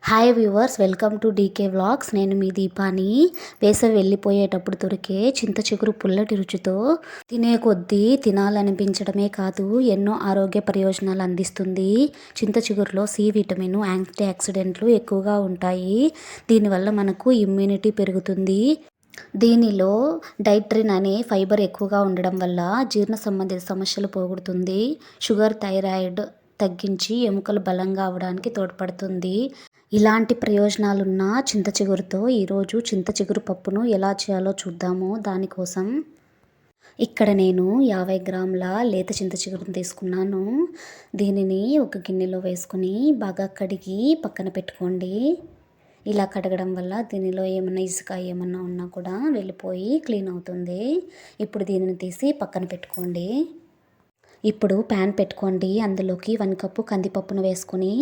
Hi viewers, welcome to DK vlogs. నేను మీ దీపాని. వేసవి వెళ్ళిపోయేటప్పుడు దొరికే చింత చిగురు పుల్లటి రుచితో తినే కొద్దీ తినాలనిపించడమే కాదు, ఎన్నో ఆరోగ్య ప్రయోజనాలు అందిస్తుంది. చింత చిగురులో సి విటమిన్, యాంటీ ఆక్సిడెంట్లు ఎక్కువగా ఉంటాయి. దీనివల్ల మనకు ఇమ్యూనిటీ పెరుగుతుంది. దీనిలో డైట్రిన్ అనే ఫైబర్ ఎక్కువగా ఉండడం వల్ల జీర్ణ సంబంధిత సమస్యలు పోగొడుతుంది. షుగర్, థైరాయిడ్ తగ్గించి ఎముకలు బలంగా అవడానికి తోడ్పడుతుంది. ఇలాంటి ప్రయోజనాలున్న చింత చిగురుతో ఈరోజు చింత చిగురు పప్పును ఎలా చేయాలో చూద్దాము. దానికోసం ఇక్కడ నేను 50 గ్రాముల లేత చింత చిగురును తీసుకున్నాను. దీనిని ఒక గిన్నెలో వేసుకొని బాగా కడిగి పక్కన పెట్టుకోండి. ఇలా కడగడం వల్ల దీనిలో ఏమన్నా ఇసుక ఏమన్నా ఉన్నా కూడా వెళ్ళిపోయి క్లీన్ అవుతుంది. ఇప్పుడు దీనిని తీసి పక్కన పెట్టుకోండి. ఇప్పుడు ప్యాన్ పెట్టుకోండి. అందులోకి 1 కప్పు కందిపప్పును వేసుకొని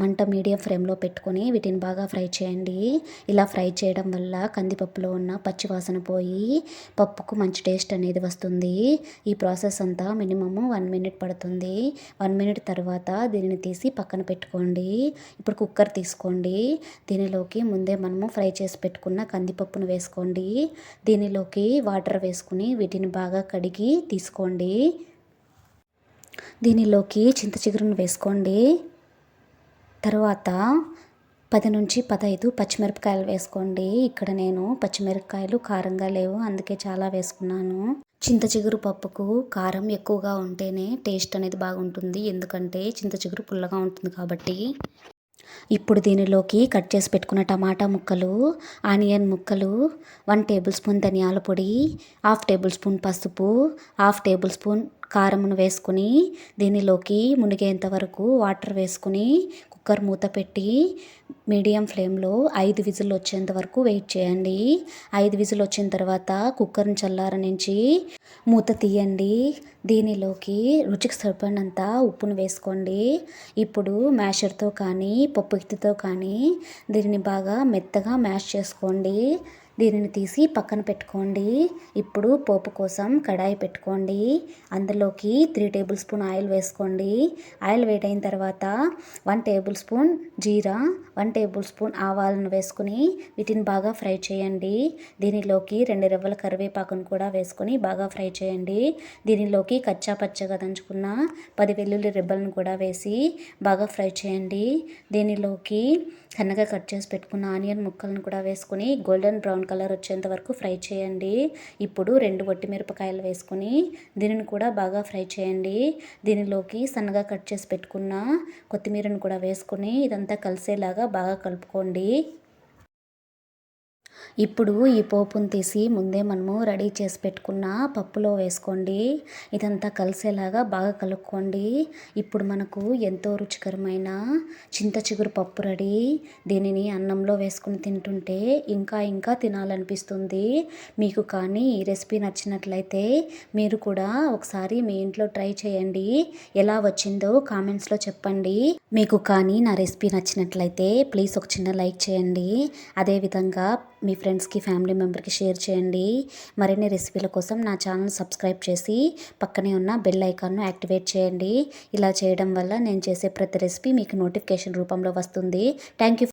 మంట మీడియం ఫ్లేమ్లో పెట్టుకొని వీటిని బాగా ఫ్రై చేయండి. ఇలా ఫ్రై చేయడం వల్ల కందిపప్పులో ఉన్న పచ్చివాసన పోయి పప్పుకు మంచి టేస్ట్ అనేది వస్తుంది. ఈ ప్రాసెస్ అంతా మినిమము 1 మినిట్ పడుతుంది. 1 మినిట్ తర్వాత దీనిని తీసి పక్కన పెట్టుకోండి. ఇప్పుడు కుక్కర్ తీసుకోండి. దీనిలోకి ముందే మనము ఫ్రై చేసి పెట్టుకున్న కందిపప్పును వేసుకోండి. దీనిలోకి వాటర్ వేసుకుని వీటిని బాగా కడిగి తీసుకోండి. దీనిలోకి చింత చిగురును వేసుకోండి. తర్వాత 10 నుంచి 15 పచ్చిమిరపకాయలు వేసుకోండి. ఇక్కడ నేను పచ్చిమిరపకాయలు కారంగా లేవు, అందుకే చాలా వేసుకున్నాను. చింత చిగురు పప్పుకు కారం ఎక్కువగా ఉంటేనే టేస్ట్ అనేది బాగుంటుంది, ఎందుకంటే చింత చిగురు పుల్లగా ఉంటుంది కాబట్టి. ఇప్పుడు దీనిలోకి కట్ చేసి పెట్టుకున్న టమాటా ముక్కలు, ఆనియన్ ముక్కలు, 1 టేబుల్ స్పూన్ ధనియాల పొడి, 1/2 టేబుల్ స్పూన్ పసుపు, 1/2 టేబుల్ స్పూన్ కారమును వేసుకుని దీనిలోకి మునిగేంత వరకు వాటర్ వేసుకుని కుక్కర్ మూత పెట్టి మీడియం ఫ్లేమ్లో 5 విజిల్ వచ్చేంత వరకు వెయిట్ చేయండి. 5 విజిల్ వచ్చిన తర్వాత కుక్కర్ని చల్లారనించి మూత తీయండి. దీనిలోకి రుచికి సరిపడినంత ఉప్పును వేసుకోండి. ఇప్పుడు మ్యాషర్తో కానీ పప్పు గిత్తెతో కానీ దీనిని బాగా మెత్తగా మ్యాష్ చేసుకోండి. దీనిని తీసి పక్కన పెట్టుకోండి. ఇప్పుడు పోపు కోసం కడాయి పెట్టుకోండి. అందులోకి 3 టేబుల్ స్పూన్ ఆయిల్ వేసుకోండి. ఆయిల్ వేడైన తర్వాత 1 టేబుల్ స్పూన్ జీరా, 1 టేబుల్ స్పూన్ ఆవాలను వేసుకుని వీటిని బాగా ఫ్రై చేయండి. దీనిలోకి 2 రెవ్వల కరివేపాకును కూడా వేసుకొని బాగా ఫ్రై చేయండి. దీనిలోకి కచ్చా పచ్చగా దంచుకున్న 10 వెల్లుల్లి రెబ్బలను కూడా వేసి బాగా ఫ్రై చేయండి. దీనిలోకి సన్నగా కట్ చేసి పెట్టుకున్న ఆనియన్ ముక్కలను కూడా వేసుకొని గోల్డెన్ బ్రౌన్ కలర్ వచ్చేంత వరకు ఫ్రై చేయండి. ఇప్పుడు 2 వట్టి మిరపకాయలు వేసుకొని దీనిని కూడా బాగా ఫ్రై చేయండి. దీనిలోకి సన్నగా కట్ చేసి పెట్టుకున్న కొత్తిమీరను కూడా వేసుకొని ఇదంతా కలిసేలాగా బాగా కలుపుకోండి. ఇప్పుడు ఈ పోపును తీసి ముందే మనము రెడీ చేసి పెట్టుకున్న పప్పులో వేసుకోండి. ఇదంతా కలిసేలాగా బాగా కలుపుకోండి. ఇప్పుడు మనకు ఎంతో రుచికరమైన చింత చిగురు పప్పు రెడీ. దీనిని అన్నంలో వేసుకుని తింటుంటే ఇంకా ఇంకా తినాలనిపిస్తుంది. మీకు కానీ ఈ రెసిపీ నచ్చినట్లయితే మీరు కూడా ఒకసారి మీ ఇంట్లో ట్రై చేయండి. ఎలా వచ్చిందో కామెంట్స్లో చెప్పండి. మీకు కానీ నా రెసిపీ నచ్చినట్లయితే ప్లీజ్ ఒక చిన్న లైక్ చేయండి. అదేవిధంగా మీ ఫ్రెండ్స్కి, ఫ్యామిలీ మెంబర్కి షేర్ చేయండి. మరిన్ని రెసిపీల కోసం నా ఛానల్ సబ్స్క్రైబ్ చేసి పక్కనే ఉన్న బెల్ ఐకాన్ను యాక్టివేట్ చేయండి. ఇలా చేయడం వల్ల నేను చేసే ప్రతి రెసిపీ మీకు నోటిఫికేషన్ రూపంలో వస్తుంది. Thank you.